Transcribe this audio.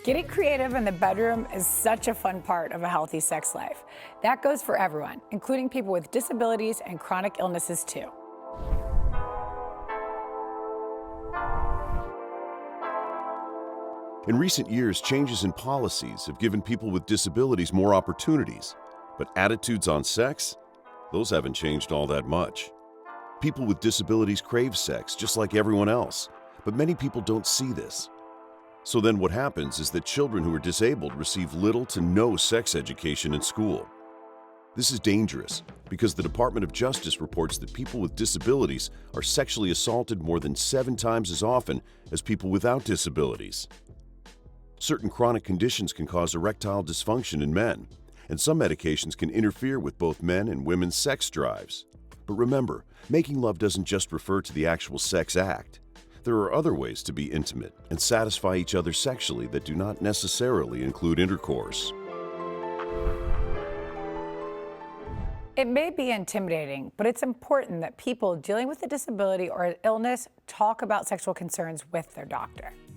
Getting creative in the bedroom is such a fun part of a healthy sex life. That goes for everyone, including people with disabilities and chronic illnesses too. In recent years, changes in policies have given people with disabilities more opportunities, but attitudes on sex, those haven't changed all that much. People with disabilities crave sex just like everyone else, but many people don't see this. So then what happens is that children who are disabled receive little to no sex education in school. This is dangerous because the Department of Justice reports that people with disabilities are sexually assaulted more than 7 times as often as people without disabilities. Certain chronic conditions can cause erectile dysfunction in men, and some medications can interfere with both men and women's sex drives. But remember, making love doesn't just refer to the actual sex act. There are other ways to be intimate and satisfy each other sexually that do not necessarily include intercourse. It may be intimidating, but it's important that people dealing with a disability or an illness talk about sexual concerns with their doctor.